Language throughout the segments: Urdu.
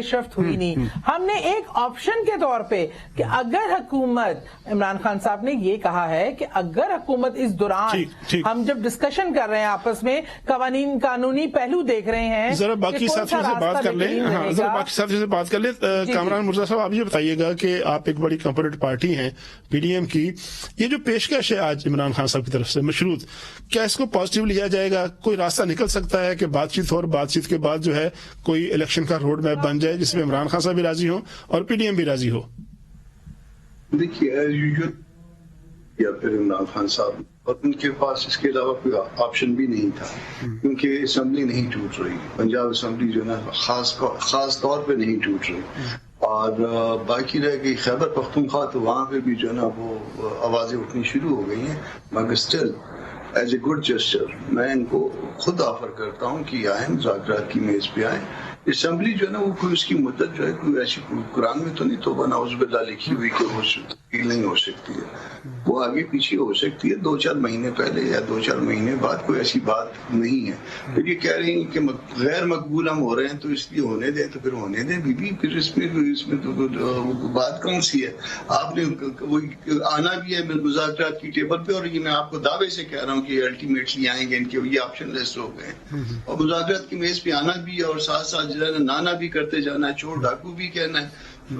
پیش رفت ہوئی نہیں. ہم نے ایک آپشن کے طور پہ کہ اگر حکومت عمران خان صاحب نے یہ کہا ہے کہ اگر حکومت اس دوران ہم جب ڈسکشن کر رہے ہیں آپس میں قانونی پہلو دیکھ رہے ہیں, ذرا باقی ساتھیوں سے بات کر لیں, بات کر لیں. کامران مرزا صاحب آپ یہ بتائیے گا کہ آپ ایک بڑی کمپوننٹ پارٹی ہیں پی ڈی ایم کی, یہ جو پیشکش ہے آج عمران خان صاحب کی طرف سے مشروط, کیا اس کو پازیٹیو لیا جائے گا؟ کوئی راستہ نکل سکتا ہے کہ بات چیت ہو اور بات چیت کے بعد جو ہے کوئی الیکشن کا روڈ میپ بن جائے جس میں عمران خان صاحب بھی راضی ہوں اور پی ڈی ایم بھی راضی ہو؟ دیکھیے ایز یوزول یا پھر عمران خان صاحب اور ان کے پاس اس کے علاوہ کوئی آپشن بھی نہیں تھا, کیونکہ اسمبلی نہیں ٹوٹ رہی, پنجاب اسمبلی جو ہے نا خاص طور پہ نہیں ٹوٹ رہی, اور باقی رہ گئی خیبر پختونخوا, تو وہاں پہ بھی جو ہے نا وہ آوازیں اٹھنی شروع ہو گئی ہیں. مگر still as a good gesture میں ان کو خود آفر کرتا ہوں کہ آئیں مذاکرات کی میز پہ آئیں. اسمبلی جو ہے نا وہ کوئی اس کی مدت جو ہے کوئی ایسی قرآن میں تو نہیں توبہ نعوذ باللہ لکھی ہوئی کہ وہ تبدیل نہیں ہو سکتی ہے, وہ آگے پیچھے ہو سکتی ہے 2-4 مہینے پہلے یا 2-4 مہینے بعد, کوئی ایسی بات نہیں ہے. پھر یہ کہہ رہی ہیں کہ غیر مقبول ہم ہو رہے ہیں تو اس لیے ہونے دیں, تو پھر ہونے دیں بی, پھر اس میں تو بات کون سی ہے؟ آپ نے آنا بھی ہے مذاکرات کی ٹیبل پہ, اور یہ میں آپ کو دعوے سے کہہ رہا ہوں کہ الٹیمیٹلی آئیں گے, ان کے یہ آپشن لسٹ ہو گئے, اور مذاکرات کی میز پہ آنا بھی ہے, اور ساتھ ساتھ نانا بھی کرتے جانا ہے, چور ڈاکو بھی کہنا ہے,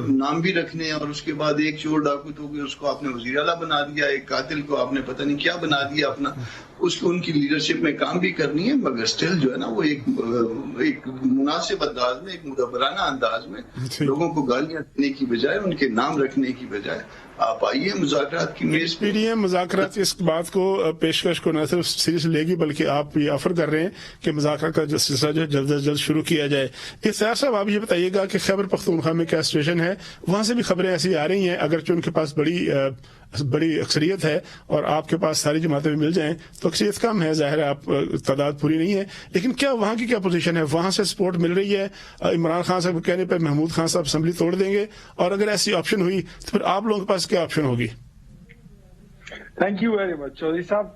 نام بھی رکھنے ہیں, اور اس کے بعد ایک چور ڈاکو تو اس کو آپ نے وزیر اعلیٰ بنا دیا, ایک قاتل کو آپ نے پتہ نہیں کیا بنا دیا اپنا, اس کو ان کی لیڈرشپ میں کام بھی کرنی ہے. مگر اسٹل جو ہے نا وہ ایک مناسب انداز میں, ایک مدبرانہ انداز میں لوگوں کو گالیاں دینے کی بجائے, ان کے نام رکھنے کی بجائے آپ آئیے مذاکرات کی میز پہ. پی ڈی ایم مذاکرات اس بات کو پیشکش کو نہ صرف سیریس لے گی بلکہ آپ یہ آفر کر رہے ہیں کہ مذاکرات کا سلسلہ جو ہے جلد از جلد شروع کیا جائے. اختیار صاحب آپ یہ بتائیے گا کہ خیبر پختونخوا میں کیا سچویشن ہے؟ وہاں سے بھی خبریں ایسی آ رہی ہیں, اگرچہ ان کے پاس بڑی اکثریت ہے اور آپ کے پاس ساری جماعتیں بھی مل جائیں تو اکثریت کم ہے, ظاہر ہے آپ تعداد پوری نہیں ہے, لیکن کیا وہاں کی کیا پوزیشن ہے؟ وہاں سے سپورٹ مل رہی ہے؟ عمران خان صاحب کے کہنے پہ محمود خان صاحب اسمبلی توڑ دیں گے, اور اگر ایسی آپشن ہوئی تو پھر آپ لوگوں کے پاس کیا آپشن ہوگی؟ Thank you very much Chaudhry صاحب.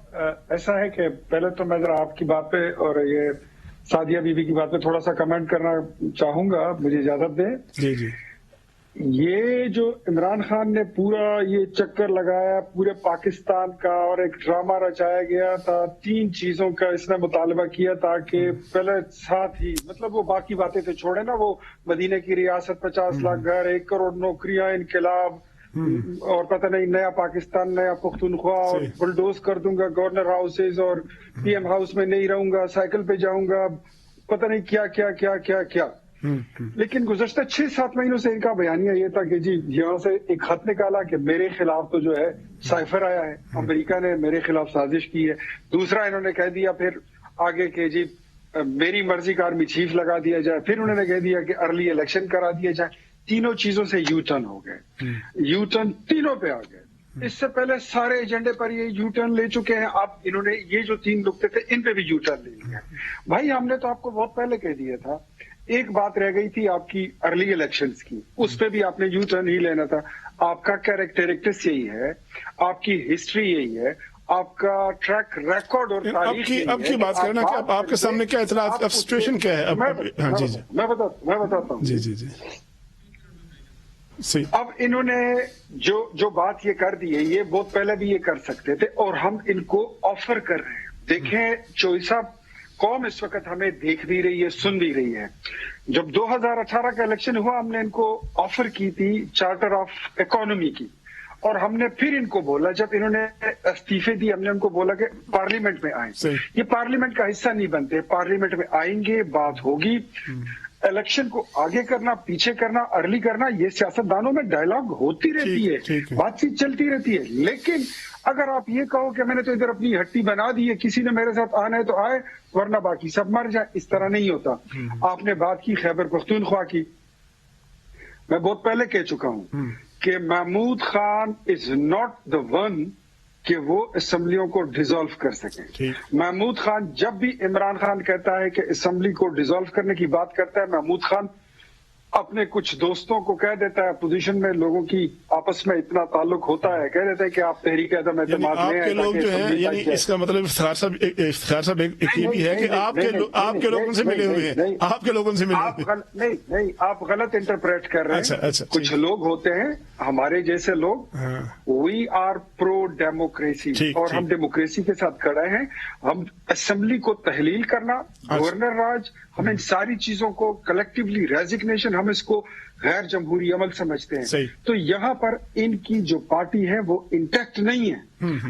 ایسا ہے کہ پہلے تو میں ذرا آپ کی بات پہ اور یہ سعدیہ بی بی کی بات پہ تھوڑا سا کمنٹ کرنا چاہوں گا, مجھے اجازت دیں. جی جی. یہ جو عمران خان نے پورا یہ چکر لگایا پورے پاکستان کا, اور ایک ڈرامہ رچایا گیا تھا, 3 چیزوں کا اس نے مطالبہ کیا تھا کہ پہلے ساتھ ہی, مطلب وہ باقی باتیں تو چھوڑے نا, وہ مدینے کی ریاست, 50 لاکھ گھر, 1 کروڑ نوکریاں, انقلاب, اور پتہ نہیں نیا پاکستان, نیا پختونخوا, اور بلڈوز کر دوں گا گورنر ہاؤسز, اور پی ایم ہاؤس میں نہیں رہوں گا, سائیکل پہ جاؤں گا, پتہ نہیں کیا کیا کیا کیا کیا. لیکن گزشتہ 6-7 مہینوں سے ان کا بیانیہ یہ تھا کہ جی یہاں سے ایک خط نکالا کہ میرے خلاف تو جو ہے سائفر آیا ہے, امریکہ نے میرے خلاف سازش کی ہے. دوسرا انہوں نے کہہ دیا پھر آگے کہ جی میری مرضی کا آرمی چیف لگا دیا جائے. پھر انہوں نے کہہ دیا کہ ارلی الیکشن کرا دیا جائے. تینوں چیزوں سے یو ٹرن ہو گئے, یو ٹرن تینوں پہ آ گئے. اس سے پہلے سارے ایجنڈے پر یہ یو ٹرن لے چکے ہیں. اب انہوں نے یہ جو 3 نقطے تھے ان پہ بھی یو ٹرن لے لیا. بھائی ہم نے تو آپ کو بہت پہلے کہہ دیا تھا, ایک بات رہ گئی تھی آپ کی ارلی الیکشنز کی, اس پہ بھی آپ نے یو ٹرن ہی لینا تھا. آپ کا کیریکٹرسٹکس یہی ہے, آپ کی ہسٹری یہی ہے, آپ کا ٹریک ریکارڈ اور تاریخ. اب کی بات کرنا کہ آپ کے سامنے کیا اطلاعات, اب سچویشن کیا ہے؟ میں بتاتا ہوں. جی جی جی. اب انہوں نے جو بات یہ کر دی ہے, یہ بہت پہلے بھی یہ کر سکتے تھے, اور ہم ان کو آفر کر رہے ہیں. دیکھیں چوہدری صاحب, قوم اس وقت ہمیں دیکھ بھی رہی ہے, سن بھی رہی ہے. جب 2018 کا الیکشن ہوا, ہم نے ان کو آفر کی تھی چارٹر آف اکانومی کی, اور ہم نے پھر ان کو بولا, جب انہوں نے استعفے دی, ہم نے ان کو بولا کہ پارلیمنٹ میں آئیں. یہ پارلیمنٹ کا حصہ نہیں بنتے, پارلیمنٹ میں آئیں گے, بات ہوگی. الیکشن کو آگے کرنا, پیچھے کرنا, ارلی کرنا, یہ سیاستدانوں میں ڈائلاگ ہوتی رہتی ہے, بات چیت چلتی رہتی ہے. لیکن اگر آپ یہ کہو کہ میں نے تو ادھر اپنی ہٹی بنا دی ہے, کسی نے میرے ساتھ آنا ہے تو آئے, ورنہ باقی سب مر جائے, اس طرح نہیں ہوتا. آپ نے بات کی خیبر پختونخوا کی, میں بہت پہلے کہہ چکا ہوں کہ Mahmood Khan is not the one کہ وہ اسمبلیوں کو ڈیزالو کر سکیں. محمود خان جب بھی عمران خان کہتا ہے کہ اسمبلی کو ڈیزالو کرنے کی بات کرتا ہے, محمود خان اپنے کچھ دوستوں کو کہہ دیتا ہے اپوزیشن میں لوگوں کی آپس میں اتنا تعلق ہوتا ہے، کہہ دیتا ہے کہ آپ تحریک عدم اعتماد آپ لیں کے لوگ جو ہیں، یعنی اس کا مطلب افتخار صاحب ایک یہ بھی ہے کہ آپ کے لوگوں سے ملے ہوئے ہیں، آپ کے لوگوں سے ملے ہوئے ہیں. نہیں، آپ غلط انٹرپریٹ کر رہے ہیں. کچھ لوگ ہوتے ہیں ہمارے جیسے لوگ، وی آر پرو ڈیموکریسی، اور ہم ڈیموکریسی کے ساتھ کھڑے ہیں. ہم اسمبلی کو تحلیل کرنا، گورنر راج، ہم ان ساری چیزوں کو کلیکٹیولی ریزگنیشن، ہم اس کو غیر جمہوری عمل سمجھتے ہیں. تو یہاں پر ان کی جو پارٹی ہے وہ انٹیکٹ نہیں ہے.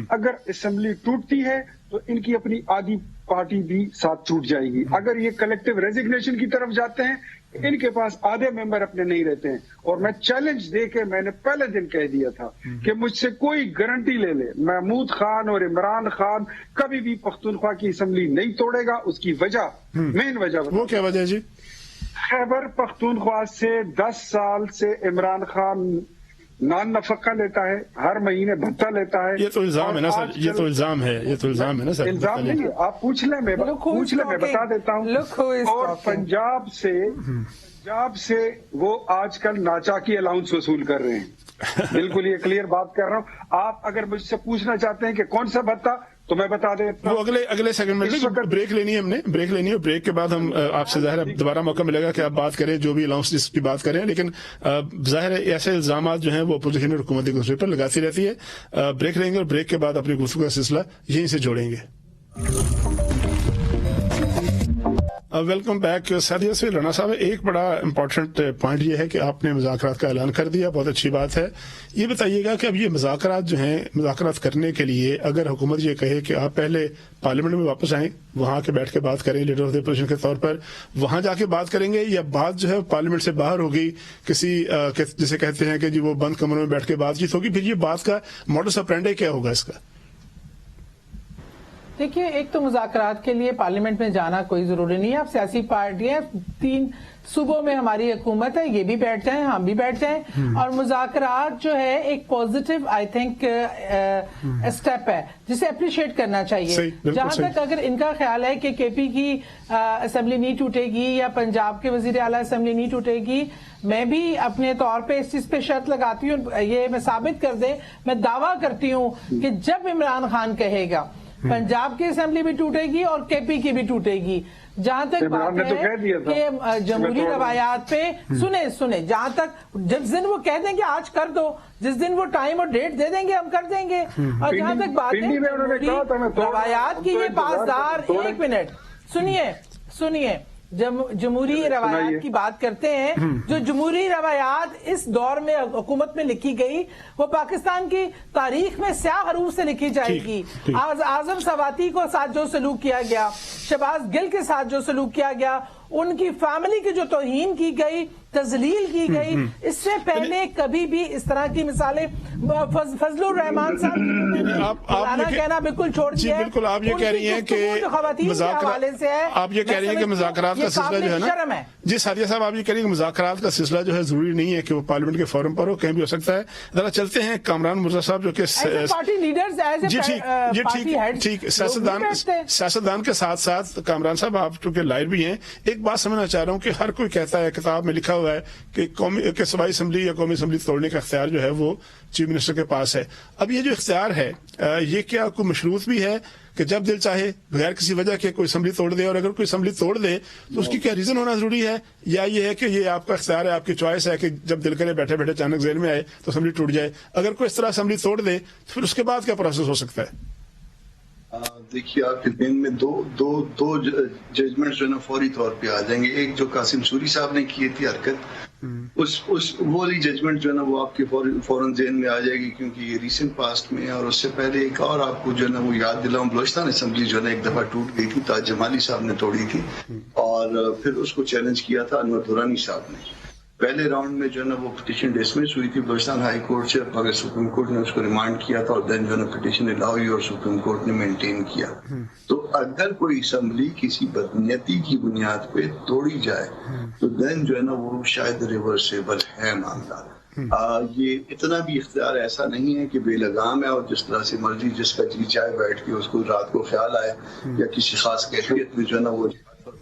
اگر اسمبلی ٹوٹتی ہے تو ان کی اپنی آدھی پارٹی بھی ساتھ ٹوٹ جائے گی. اگر یہ کلیکٹیو ریزگنیشن کی طرف جاتے ہیں، ان کے پاس آدھے ممبر اپنے نہیں رہتے ہیں. اور میں چیلنج دے کے میں نے پہلے دن کہہ دیا تھا کہ مجھ سے کوئی گارنٹی لے لے، محمود خان اور عمران خان کبھی بھی پختونخوا کی اسمبلی نہیں توڑے گا. اس کی وجہ، مین وجہ وہ کیا وجہ جی؟ خیبر پختونخوا سے 10 سال سے عمران خان نان نفقہ لیتا ہے، ہر مہینے بھتہ لیتا ہے. یہ تو الزام ہے نا سر، یہ تو الزام ہے نا سر. الزام نہیں ہے، آپ پوچھ لیں، میں بتا دیتا ہوں. اور پنجاب سے وہ آج کل ناچا کی الاؤنس وصول کر رہے ہیں. بالکل یہ کلیئر بات کر رہا ہوں. آپ اگر مجھ سے پوچھنا چاہتے ہیں کہ کون سا بھتہ، تو میں بتا دیتا ہوں. وہ اگلے سیکنڈ میں بریک لینی ہے، ہم نے بریک لینی ہے. بریک کے بعد ہم آپ سے ظاہر ہے دوبارہ موقع ملے گا کہ آپ بات کریں، جو بھی الاؤنس کی بات کریں. لیکن ظاہر ہے ایسے الزامات جو ہیں وہ اپوزیشن اور حکومتی گفتگو پر لگاتی رہتی ہے. بریک لیں گے اور بریک کے بعد اپنی گفتگو کا سلسلہ یہیں سے جوڑیں گے. Welcome back. سادیہ سے رانا صاحب، ایک بڑا امپورٹنٹ پوائنٹ یہ ہے کہ آپ نے مذاکرات کا اعلان کر دیا، بہت اچھی بات ہے. یہ بتائیے گا کہ اب یہ مذاکرات جو ہیں، مذاکرات کرنے کے لیے اگر حکومت یہ کہے کہ آپ پہلے پارلیمنٹ میں واپس آئیں، وہاں کے بیٹھ کے بات کریں، لیڈر آف دی اپوزیشن کے طور پر وہاں جا کے بات کریں گے، یا بات جو ہے پارلیمنٹ سے باہر ہوگی، کسی جسے کہتے ہیں کہ جی وہ بند کمروں میں بیٹھ کے بات چیت ہوگی، پھر یہ بات کا موڈس آپرینڈی کیا ہوگا اس کا؟ دیکھیے، ایک تو مذاکرات کے لیے پارلیمنٹ میں جانا کوئی ضروری نہیں ہے. اب سیاسی پارٹیاں 3 صوبوں میں ہماری حکومت ہے، یہ بھی بیٹھ جائیں، ہم بھی بیٹھ جائیں، اور مذاکرات جو ہے ایک پازیٹیو آئی تھنک اسٹیپ ہے جسے اپریشیٹ کرنا چاہیے. جہاں تک اگر ان کا خیال ہے کہ کے پی کی اسمبلی نہیں ٹوٹے گی یا پنجاب کے وزیر اعلیٰ اسمبلی نہیں ٹوٹے گی، میں بھی اپنے طور پہ اس چیز پہ شرط لگاتی ہوں، یہ میں ثابت کر دیں، میں دعویٰ کرتی ہوں کہ جب عمران خان کہے گا پنجاب کی اسمبلی بھی ٹوٹے گی اور کے پی کی بھی ٹوٹے گی. جہاں تک بات ہے کہ جمہوری روایات پہ سنیں، جہاں تک جس دن وہ کہہ دیں گے آج کر دو، جس دن وہ ٹائم اور ڈیٹ دے دیں گے ہم کر دیں گے. اور جہاں تک بات ہے جمہوری روایات کی، یہ پاسدار، ایک منٹ سنیے، جمہوری روایات کی بات کرتے ہیں. جو جمہوری روایات اس دور میں حکومت میں لکھی گئی وہ پاکستان کی تاریخ میں سیاہ حروف سے لکھی جائے گی. اعظم سواتی کو ساتھ جو سلوک کیا گیا، شہباز گل کے ساتھ جو سلوک کیا گیا، ان کی فیملی کی جو توہین کی گئی، تذلیل کی گئی، اس سے پہلے کبھی بھی اس طرح کی مثالیں فضل الرحمان صاحب کہنا بالکل چھوڑ دیا. بالکل آپ یہ کہہ رہی ہیں کہ آپ یہ کہہ رہی ہیں کہ مذاکرات کا سلسلہ جو ہے نا، جی سادیہ صاحب، آپ یہ کہہ رہی ہیں کہ مذاکرات کا سلسلہ جو ہے ضروری نہیں ہے کہ وہ پارلیمنٹ کے فورم پر ہو، کہیں بھی ہو سکتا ہے. ذرا چلتے ہیں کامران مرزا صاحب جو کہ ٹھیک سیاستدان کے ساتھ ساتھ کامران صاحب آپ چونکہ لائر بھی ہیں، ایک بات سمجھنا چاہ رہا ہوں کہ ہر کوئی کہتا ہے، کتاب میں لکھا ہوا ہے کہ صوبائی اسمبلی یا قومی اسمبلی توڑنے کا اختیار جو ہے وہ چیف منسٹر کے پاس ہے. اب یہ جو اختیار ہے یہ کیا کوئی مشروط بھی ہے کہ جب دل چاہے بغیر کسی وجہ کے کوئی اسمبلی توڑ دے، اور اگر کوئی اسمبلی توڑ دے تو اس کی کیا ریزن ہونا ضروری ہے، یا یہ ہے کہ یہ آپ کا اختیار ہے، آپ کی چوائس ہے کہ جب دل کرے بیٹھے بیٹھے اچانک ذہن میں آئے تو اسمبلی ٹوٹ جائے؟ اگر کوئی اس طرح اسمبلی توڑ دے تو پھر اس کے بعد کیا پروسیس ہو سکتا ہے؟ دیکھیے، آپ کے دن میں دو ججمنٹ جو ہے نا فوری طور پہ آ جائیں گے. ایک جو قاسم سوری صاحب نے کی تھی حرکت، وہ والی ججمنٹ جو ہے نا وہ آپ کے فوراً ذہن میں آ جائے گی، کیونکہ یہ ریسنٹ پاسٹ میں. اور اس سے پہلے ایک اور آپ کو جو ہے نا وہ یاد دلاؤں، بلوچستان اسمبلی جو ہے نا ایک دفعہ ٹوٹ گئی تھی، تاج جمالی صاحب نے توڑی تھی، اور پھر اس کو چیلنج کیا تھا انور دورانی صاحب نے. پہلے راؤنڈ میں جو ہے نا وہ پٹیشن ڈسمس ہوئی تھی بلوچستان ہائی کورٹ سے، مگر سپریم کورٹ نے اس کو ریمانڈ کیا تھا، اور دین جو ہے نا پٹیشن الاؤ ہوئی اور سپریم کورٹ نے مینٹین کیا. تو اگر کوئی اسمبلی کسی بدنیتی کی بنیاد پہ توڑی جائے تو دین جو ہے نا وہ شاید ریورسیبل ہے معاملہ. یہ اتنا بھی اختیار ایسا نہیں ہے کہ بے لگام ہے اور جس طرح سے مرضی جس کا جی چاہے بیٹھ کے اس کو رات کو خیال آئے یا کسی خاص کیفیت میں جو ہے نا وہ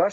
10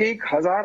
1000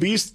20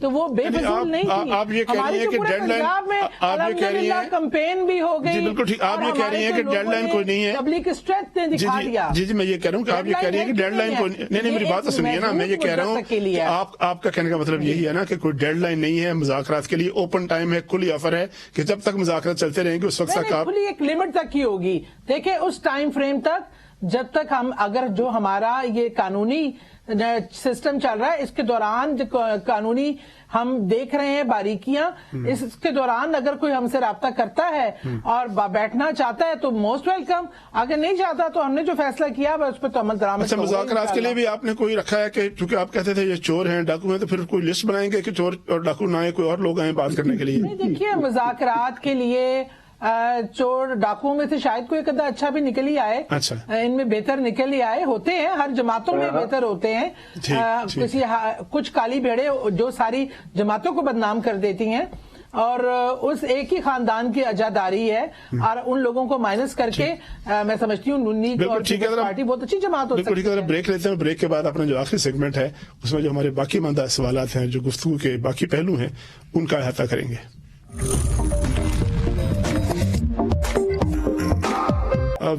تو وہ بے فضول نہیں تھی. آپ یہ کہہ رہی ہیں کہ ڈیڈ لائن، آپ یہ کہہ رہی ہیں کمپین بھی ہو گئی. جی بالکل ٹھیک، آپ یہ کہہ رہی ہیں کہ ڈیڈ لائن کوئی نہیں ہے. تبلیغ اسٹریس نے دکھا دیا. جی میں یہ کہہ رہا ہوں کہ آپ یہ کہہ رہی ہیں کہ ڈیڈ لائن کوئی نہیں. میری بات تو سنیے نا، میں یہ کہہ رہا ہوں کہ آپ کا کہنے کا مطلب یہی ہے نا کہ کوئی ڈیڈ لائن نہیں ہے مذاکرات کے لیے. اوپن ٹائم ہے، کھلی آفر ہے کہ جب تک مذاکرات چلتے رہیں گے اس وقت تک آپ کھلی ایک لمٹ تک ہی ہوگی. دیکھیں اس ٹائم فریم تک جب تک ہم اگر جو ہمارا یہ قانونی سسٹم چل رہا ہے اس کے دوران جو قانونی ہم دیکھ رہے ہیں باریکیاں، اس کے دوران اگر کوئی ہم سے رابطہ کرتا ہے اور بیٹھنا چاہتا ہے تو موسٹ ویلکم. اگر نہیں چاہتا تو ہم نے جو فیصلہ کیا اس پہ تو عمل درآمد. اچھا، مذاکرات کے لیے بھی آپ نے کوئی رکھا ہے کہ چونکہ آپ کہتے تھے یہ چور ہیں ڈاکو ہیں، تو پھر کوئی لسٹ بنائیں گے کہ چور اور ڈاکو نہ آئے، کوئی اور لوگ آئیں بات کرنے کے لیے؟ نہیں دیکھیے، مذاکرات کے لیے چور ڈاکوؤں میں سے شاید کوئی قدر اچھا بھی نکل ہی آئے. اچھا، ان میں بہتر نکل ہی آئے. ہوتے ہیں ہر جماعتوں میں بہتر ہوتے ہیں. کچھ کالی بھیڑے جو ساری جماعتوں کو بدنام کر دیتی ہیں اور اس ایک ہی خاندان کی اجاداری ہے اور ان لوگوں کو مائنس کر کے میں سمجھتی ہوں ننی اور پارٹی بہت اچھی جماعت ہوتی ہے. بریک لیتے ہیں. بریک کے بعد اپنا جو آخری سیگمنٹ ہے اس میں جو ہمارے باقی ماندہ سوالات ہیں، جو گفتگو کے باقی پہلو ہیں، ان کا احاطہ کریں گے.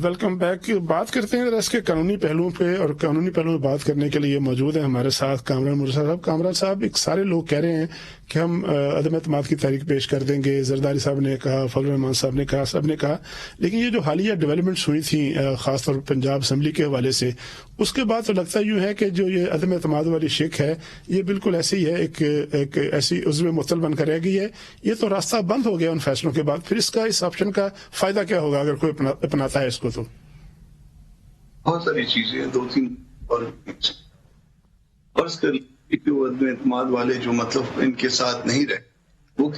Welcome back. بات کرتے ہیں ذرا اس کے قانونی پہلوؤں پہ، اور قانونی پہلوؤں پہ بات کرنے کے لیے موجود ہیں ہمارے ساتھ کامران مرزا صاحب. کامران صاحب، ایک سارے لوگ کہہ رہے ہیں کہ ہم عدم اعتماد کی تحریک پیش کر دیں گے. زرداری صاحب نے کہا، فضل الرحمان صاحب نے کہا، سب نے کہا. لیکن یہ جو حالیہ ڈیولپمنٹس ہوئی تھیں خاص طور پر پنجاب اسمبلی کے حوالے سے، اس کے بعد تو لگتا یوں ہے کہ جو یہ عدم اعتماد والی شک ہے یہ بالکل ایسی ہی ہے، ایک ایسی عضو معطل بن کر رہ گئی ہے. یہ تو راستہ بند ہو گیا ان فیصلوں کے بعد. پھر اس آپشن کا فائدہ کیا ہوگا اگر کوئی اپناتا ہے اس کو؟ تو بہت ساری چیزیں ہیں، 2-3 اور فرض کر کہ وہ عدم اعتماد والے جو مطلب ان کے ساتھ نہیں رہے وہ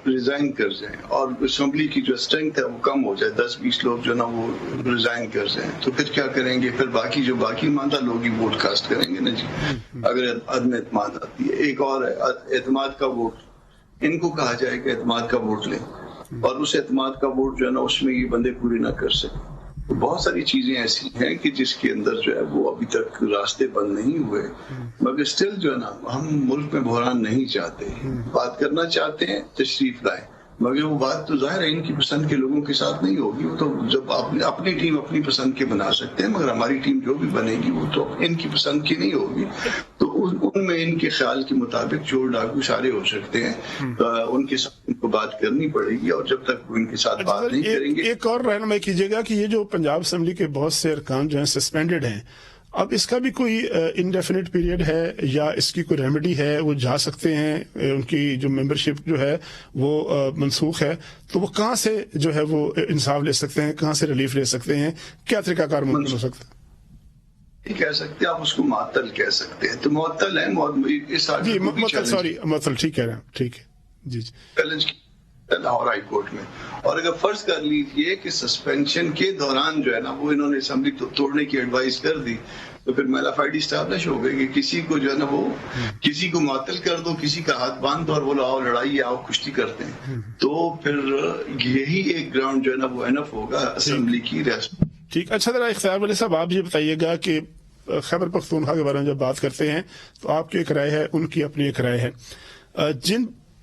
ریزائن کر جائیں اور اسمبلی کی جو اسٹرینتھ ہے وہ کم ہو جائے، 10-20 لوگ جو نا وہ ریزائن کر جائیں، تو پھر کیا کریں گے؟ پھر باقی ماندہ لوگ ہی ووٹ کاسٹ کریں گے نا جی. اگر عدم اعتماد آتی ہے. ایک اور ہے اعتماد کا ووٹ. ان کو کہا جائے کہ اعتماد کا ووٹ لیں اور اس اعتماد کا ووٹ جو ہے نا اس میں یہ بندے پوری نہ کر سکیں. بہت ساری چیزیں ایسی ہیں کہ جس کے اندر جو ہے وہ ابھی تک راستے بند نہیں ہوئے، مگر اسٹل جو ہے نا ہم ملک میں بحران نہیں چاہتے. بات کرنا چاہتے ہیں، تشریف لائیں، مگر وہ بات تو ظاہر ہے ان کی پسند کے لوگوں کے ساتھ نہیں ہوگی. وہ تو جب اپنی ٹیم اپنی پسند کے بنا سکتے ہیں، مگر ہماری ٹیم جو بھی بنے گی وہ تو ان کی پسند کی نہیں ہوگی. تو ان میں ان کے خیال کے مطابق چور ڈاکو سارے ہو سکتے ہیں. ان کے ساتھ ان کو بات کرنی پڑے گی، اور جب تک وہ ان کے ساتھ بات نہیں کریں گے. ایک اور رہنمائی کیجیے گا کہ یہ جو پنجاب اسمبلی کے بہت سے ارکان جو ہیں سسپینڈڈ ہیں، اب اس کا بھی کوئی انڈیفینٹ پیریڈ ہے یا اس کی کوئی ریمیڈی ہے؟ وہ جا سکتے ہیں، ان کی جو ممبرشپ جو ہے وہ منسوخ ہے، تو وہ کہاں سے جو ہے وہ انصاف لے سکتے ہیں، کہاں سے ریلیف لے سکتے ہیں؟ کیا طریقہ کار ممکن ہو سکتا ہے؟ کہہ سکتے ہیں آپ اس کو معطل کہہ سکتے ہیں. تو معطل ہے جی معطل ٹھیک کہہ رہے ہیں. ٹھیک ہے جی چیلنج لاہور ہائی کورٹ میں. اور اگر فرض کر لیجیے کہ سسپینشن کے دوران جو ہے نا وہ انہوں نے اسمبلی توڑنے کی ایڈوائز کر دی، تو پھر میلافائڈی اسٹیبلش ہو گئی کہ کسی کو جو ہے نا وہ کسی کو معطل کر دو، کسی کا ہاتھ باندھ دو اور بولو آؤ لڑائی آؤ کشتی کرتے ہیں. تو پھر یہی ایک گراؤنڈ جو ہے نا وہ انف ہوگا اسمبلی کی ریاست. ٹھیک. اچھا ذرا اختیار ولی صاحب آپ یہ بتائیے گا کہ خیبر پختونخوا کے بارے میں جب بات کرتے ہیں تو آپ کی ایک رائے ہے، ان کی اپنی ایک رائے ہے.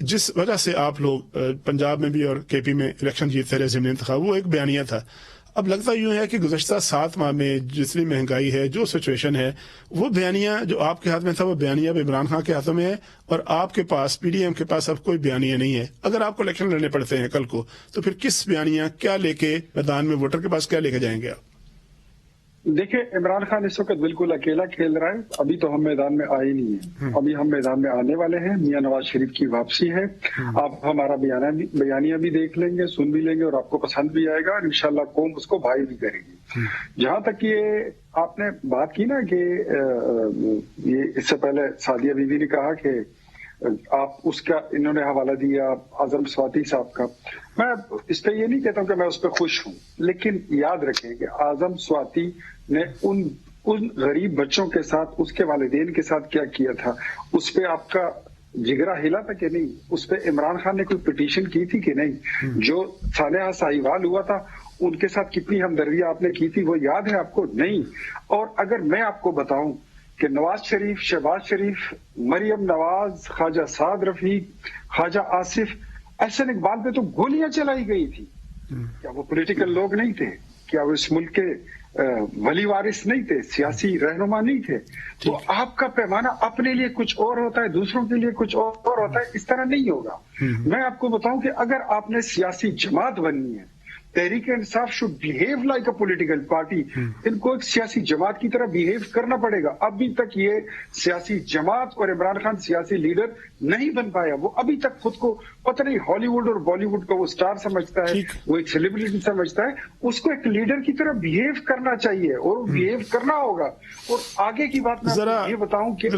جس وجہ سے آپ لوگ پنجاب میں بھی اور کے پی میں الیکشن جیتتے رہے ضمنی انتخاب، وہ ایک بیانیہ تھا. اب لگتا یوں ہے کہ گزشتہ 7 ماہ میں جتنی مہنگائی ہے، جو سچویشن ہے، وہ بیانیہ جو آپ کے ہاتھ میں تھا وہ بیانیہ اب عمران خان کے ہاتھوں میں ہے، اور آپ کے پاس پی ڈی ایم کے پاس اب کوئی بیانیہ نہیں ہے. اگر آپ کو الیکشن لڑنے پڑتے ہیں کل کو، تو پھر کس بیانیہ کیا لے کے میدان میں ووٹر کے پاس کیا لے کے جائیں گے آپ؟ دیکھیں، عمران خان اس وقت بالکل اکیلا کھیل رہا ہے. ابھی تو ہم میدان میں آئے نہیں ہیں، ابھی ہم میدان میں آنے والے ہیں. میاں نواز شریف کی واپسی ہے. آپ ہمارا بیانیہ بھی دیکھ لیں گے، سن بھی لیں گے، اور آپ کو پسند بھی آئے گا، اور انشاءاللہ قوم اس کو بھائی بھی کرے گی. جہاں تک یہ آپ نے بات کی نا کہ یہ اس سے پہلے سعدیہ بیوی نے کہا کہ آپ اس کا انہوں نے حوالہ دیا اعظم سواتی صاحب کا. میں اس پہ یہ نہیں کہتا ہوں کہ میں اس پہ خوش ہوں، لیکن یاد رکھیں کہ اعظم سواتی نے ان غریب بچوں کے ساتھ، اس کے والدین کے ساتھ کیا کیا تھا، اس پہ آپ کا جگرا ہلا تھا کہ نہیں؟ اس پہ عمران خان نے کوئی پٹیشن کی تھی کہ نہیں؟ جو صالحہ ساہیوال ہوا تھا ان کے ساتھ کتنی ہمدردی آپ نے کی تھی وہ یاد ہے آپ کو؟ نہیں. اور اگر میں آپ کو بتاؤں کہ نواز شریف، شہباز شریف، مریم نواز، خواجہ سعد رفیق، خواجہ آصف، احسن اقبال پہ تو گولیاں چلائی گئی تھی. کیا وہ پولیٹیکل لوگ نہیں تھے؟ کیا وہ اس ملک کے ولی وارث نہیں تھے؟ سیاسی رہنما نہیں تھے؟ تو آپ کا پیمانہ اپنے لیے کچھ اور ہوتا ہے، دوسروں کے لیے کچھ اور ہوتا ہے. اس طرح نہیں ہوگا. میں آپ کو بتاؤں کہ اگر آپ نے سیاسی جماعت بننی ہے، Tehreek Insaf should behave like a political party. ان کو ایک سیاسی جماعت کی طرح بہیو کرنا پڑے گا. ابھی تک یہ سیاسی جماعت اور عمران خان سیاسی لیڈر نہیں بن پایا. وہ ابھی تک خود کو پتہ نہیں ہالی ووڈ اور بالی ووڈ کا وہ سٹار سمجھتا ہے، وہ ایک سیلیبریٹی سمجھتا ہے. اس کو ایک لیڈر کی طرح بہیو کرنا چاہیے اور بہیو کرنا ہوگا. اور آگے کی بات میں یہ بتاؤں کہ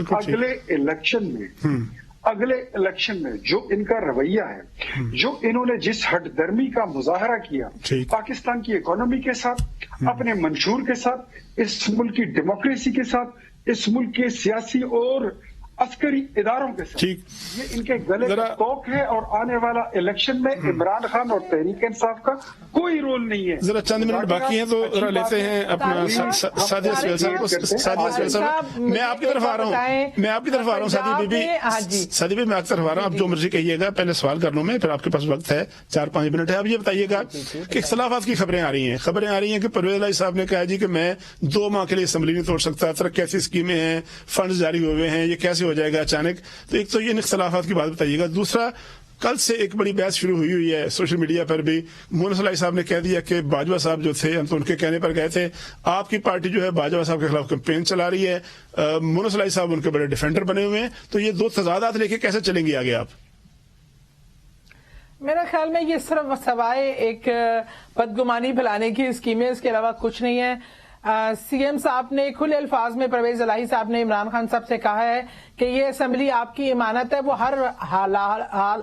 اگلے الیکشن میں جو ان کا رویہ ہے، جو انہوں نے جس ہٹ درمی کا مظاہرہ کیا پاکستان کی اکانومی کے ساتھ، اپنے منشور کے ساتھ، اس ملک کی ڈیموکریسی کے ساتھ، اس ملک کے سیاسی اور عسکری اداروں کے ساتھ، یہ ان کے گلے کا توق ہے. اور آنے والا الیکشن میں عمران خان اور تحریک انصاف کا کوئی رول نہیں ہے. ذرا چند منٹ باقی ہیں تو ذرا لیتے ہیں اپنا سعدیہ سہیل صاحب. میں آپ کی طرف آ رہا ہوں سعدیہ بی بی، میں آپ کی طرف آ رہا ہوں. آپ جو مرضی کہیے گا. پہلے سوال کر لوں میں، پھر آپ کے پاس وقت ہے 4-5 منٹ ہے. اب یہ بتائیے گا کہ اختلافات کی خبریں آ رہی ہیں کہ پرویز الہی صاحب نے کہا جی کہ میں 2 ماہ کے لیے اسمبلی نہیں توڑ سکتا، ترقیاتی اسکیمیں ہیں، فنڈز جاری ہوئے ہیں، یہ کیسے ہو جائے گا اچانک؟ تو ایک تو یہ اختلافات کی بات بتائیے گا. دوسرا، کل سے ایک بڑی بحث شروع ہوئی ہے سوشل میڈیا پر بھی. مونس الہی صاحب نے کہہ دیا کہ باجوہ صاحب جو تھے، ہم تو ان کے کہنے پر گئے تھے، آپ کی پارٹی جو ہے باجوہ صاحب کے خلاف کیمپین چلا رہی ہے. مونس الہی صاحب ان کے بڑے ڈیفینڈر بنے ہوئے ہیں. تو یہ 2 تضادات لے کے کیسے چلیں گے آگے آپ؟ میرا خیال میں یہ صرف سوائے ایک بدگمانی پھیلانے کی اسکیمیں، اس کے علاوہ کچھ نہیں ہے. سی ایم صاحب نے کھلے الفاظ میں، پرویز الہی صاحب نے عمران خان صاحب سے کہا ہے کہ یہ اسمبلی آپ کی امانت ہے. وہ ہر حال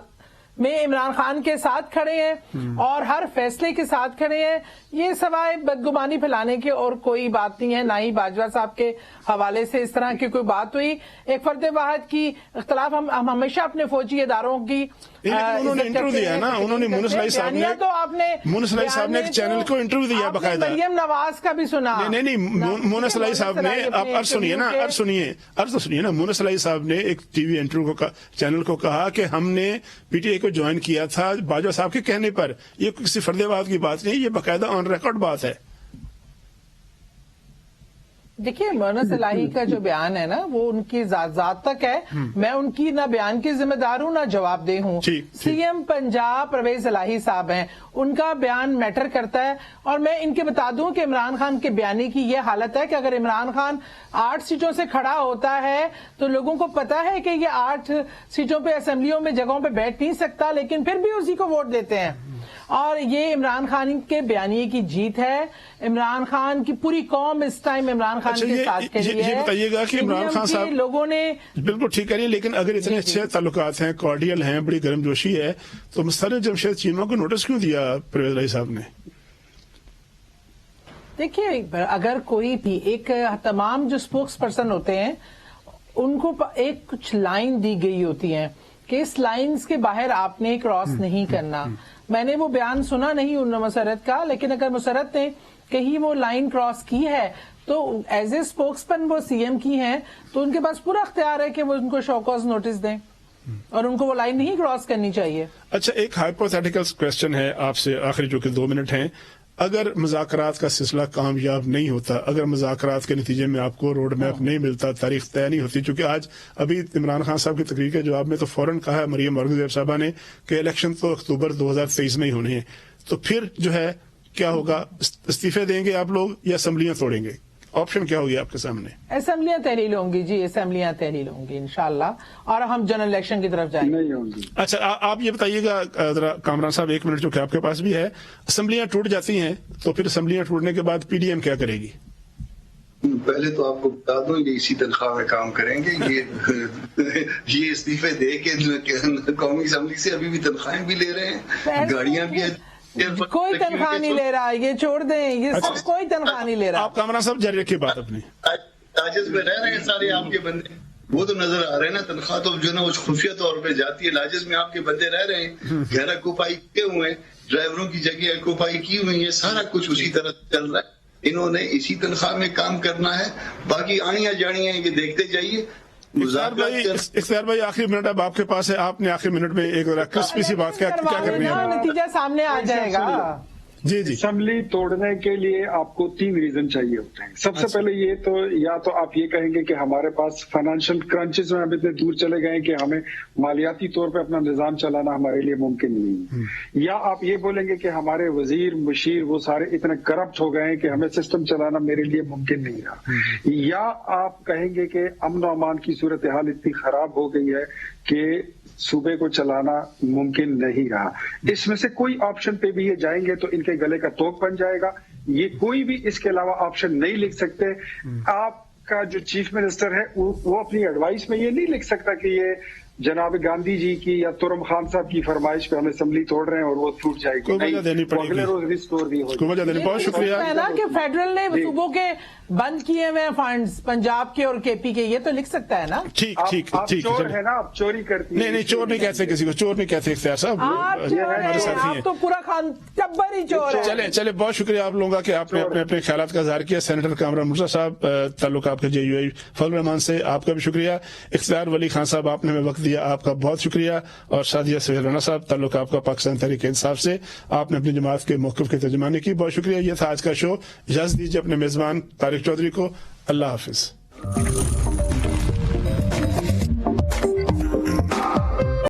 میں عمران خان کے ساتھ کھڑے ہیں اور ہر فیصلے کے ساتھ کھڑے ہیں. یہ سوائے بدگمانی پھیلانے کی اور کوئی بات نہیں ہے. نہ ہی باجوہ صاحب کے حوالے سے اس طرح کی کوئی بات ہوئی. ایک فرد واحد کی اختلاف ہم ہمیشہ اپنے فوجی اداروں کی انہوں نے انٹرویو دیا نا، انہوں نے مونس الہی صاحب نے ایک چینل کو انٹرویو دیا باقاعدہ. مریم نواز کا بھی سنا. نہیں مونس الہی صاحب نے، آپ عرض سنیے نا، مونس الہی صاحب نے ایک ٹی وی انٹرویو کو چینل کو کہا کہ ہم نے پی ٹی آئی کو جوائن کیا تھا باجوہ صاحب کے کہنے پر. یہ کسی فرد واحد کی بات نہیں، یہ باقاعدہ آن ریکارڈ بات ہے. دیکھیے، مونس الہی کا جو بیان ہے نا، وہ ان کی ذات تک ہے. میں ان کی نہ بیان کی ذمہ دار ہوں نہ جواب دہ ہوں. سی ایم پنجاب پرویز الہی صاحب ہیں، ان کا بیان میٹر کرتا ہے. اور میں ان کے بتا دوں کہ عمران خان کے بیانی کی یہ حالت ہے کہ اگر عمران خان 8 سیٹوں سے کھڑا ہوتا ہے تو لوگوں کو پتا ہے کہ یہ 8 سیٹوں پہ اسمبلیوں میں جگہوں پہ بیٹھ نہیں سکتا، لیکن پھر بھی اسی کو ووٹ دیتے ہیں. اور یہ عمران خان کے بیانیے کی جیت ہے. عمران خان کی پوری قوم اس ٹائم عمران خان کے ساتھ کھڑی ہے. یہ بتائیے گا کہ عمران خان صاحب لوگوں نے بالکل ٹھیک ہے، لیکن اگر اتنے اچھے تعلقات ہیں، کارڈیل ہیں، بڑی گرم جوشی ہے، تو مستر جمشید چیمہ کو نوٹس کیوں دیا پرویز الہی صاحب نے؟ دیکھیے، اگر کوئی بھی ایک تمام جو اسپوکس پرسن ہوتے ہیں ان کو ایک کچھ لائن دی گئی ہوتی ہیں کہ اس لائنز کے باہر آپ نے کراس نہیں کرنا. میں نے وہ بیان سنا نہیں ان مسرت کا، لیکن اگر مسرت نے کہیں وہ لائن کراس کی ہے تو ایز اے اسپوکس پرسن وہ سی ایم کی ہیں، تو ان کے پاس پورا اختیار ہے کہ وہ ان کو شو کاز نوٹس دیں اور ان کو وہ لائن نہیں کراس کرنی چاہیے. اچھا، ایک ہائپوتھیٹیکل کوسچن ہے آپ سے آخری، جو کہ 2 منٹ ہیں. اگر مذاکرات کا سلسلہ کامیاب نہیں ہوتا، اگر مذاکرات کے نتیجے میں آپ کو روڈ میپ نہیں ملتا، تاریخ طے نہیں ہوتی، چونکہ آج ابھی عمران خان صاحب کی تقریر کے جواب میں تو فوراً کہا ہے مریم اورنگزیب صاحبہ نے کہ الیکشن تو اکتوبر 2023 میں ہی ہونے ہیں، تو پھر جو ہے کیا ہوگا؟ استعفے دیں گے آپ لوگ یا اسمبلیاں توڑیں گے؟ آپشن کیا ہوگی آپ کے سامنے؟ اسمبلیاں تحلیل ہوں گی جی، اسمبلیاں تحلیل ہوں گی انشاءاللہ، اور ہم جنرل الیکشن کی طرف جائیں گے. اچھا، آپ یہ بتائیے گا ذرا کامران صاحب، 1 منٹ جو کہ آپ کے پاس بھی ہے، اسمبلیاں ٹوٹ جاتی ہیں تو پھر اسمبلیاں ٹوٹنے کے بعد پی ڈی ایم کیا کرے گی؟ پہلے تو آپ کو بتا دوں یہ اسی تنخواہ میں کام کریں گے. یہ استعفے دے کے قومی اسمبلی سے ابھی بھی تنخواہیں بھی لے رہے ہیں، گاڑیاں بھی. کوئی تنخواہ نہیں لے رہا، یہ چھوڑ دیں، یہ سب کوئی تنخواہ نہیں لے رہا. آپ کامران صاحب جاری رکھیے بات اپنی. لاجز میں رہ رہے ہیں سارے آپ کے بندے، وہ تو نظر آ رہے ہیں نا. تنخواہ تو جو ہے نا وہ خفیہ طور پہ جاتی ہے. لاجز میں آپ کے بندے رہ رہے ہیں، گہرا کوپائی کیے ہوئے ہیں، ڈرائیوروں کی جگہ کوپائی کی ہوئی ہے، سارا کچھ اسی طرح چل رہا ہے. انہوں نے اسی تنخواہ میں کام کرنا ہے، باقی آنیاں جانیاں یہ دیکھتے جائیے. اختیار بھائی آخری منٹ اب آپ کے پاس ہے، آپ نے آخری منٹ میں ایک کرسپی سی بات کیا کرنی ہے؟ نتیجہ سامنے آ جائے گا. جی اسمبلی توڑنے کے لیے آپ کو 3 ریزن چاہیے ہوتے ہیں. سب سے پہلے یہ تو یا تو آپ یہ کہیں گے کہ ہمارے پاس فائنینشیل کرنچز میں ہم اتنے دور چلے گئے کہ ہمیں مالیاتی طور پہ اپنا نظام چلانا ہمارے لیے ممکن نہیں ہے، یا آپ یہ بولیں گے کہ ہمارے وزیر مشیر وہ سارے اتنے کرپٹ ہو گئے ہیں کہ ہمیں سسٹم چلانا میرے لیے ممکن نہیں رہا، یا آپ کہیں گے کہ امن و امان کی صورتحال اتنی خراب ہو گئی ہے کہ صوبے کو چلانا ممکن نہیں رہا. اس میں سے کوئی آپشن پہ بھی یہ جائیں گے تو ان کے گلے کا توق بن جائے گا. یہ کوئی بھی اس کے علاوہ آپشن نہیں لکھ سکتے. آپ کا جو چیف منسٹر ہے وہ اپنی ایڈوائس میں یہ نہیں لکھ سکتا کہ یہ جناب گاندھی جی کی یا ترم خان صاحب کی فرمائش پہ ہم اسمبلی توڑ رہے ہیں اور وہ ٹوٹ جائے گی. وجہ دینی پڑے گی. بہت شکریہ. کہ فیڈرل نے صوبوں کے بند کیے ہوئے فنڈز پنجاب کے اور کے پی کے، یہ تو لکھ سکتا ہے نا. ٹھیک چور ہے نا، آپ چوری کرتی نہیں چور نہیں کہتے کسی کو، چور نہیں کہتے اختیار صاحب، ہمارے ساتھی ہیں. آپ تو پورا خان ٹبر ہی چور ہے. چلے بہت شکریہ آپ لوگوں کا کہ آپ نے اپنے خیالات کا اظہار کیا. سینیٹر کامران مرزا صاحب تعلق آپ کے JUI فضل الرحمان سے، آپ کا بھی شکریہ. اختیار ولی خان صاحب آپ نے ہمیں وقت دیا، آپ کا بہت شکریہ. اور سعدیہ سہیل رانا صاحب تعلق آپ کا پاکستان تحریک انصاف سے، آپ نے اپنی جماعت کے موقف کی ترجمانی کی، بہت شکریہ. یہ تھا آج کا شو. اجازت دیجیے اپنے میزبان طارق چودھری کو. اللہ حافظ.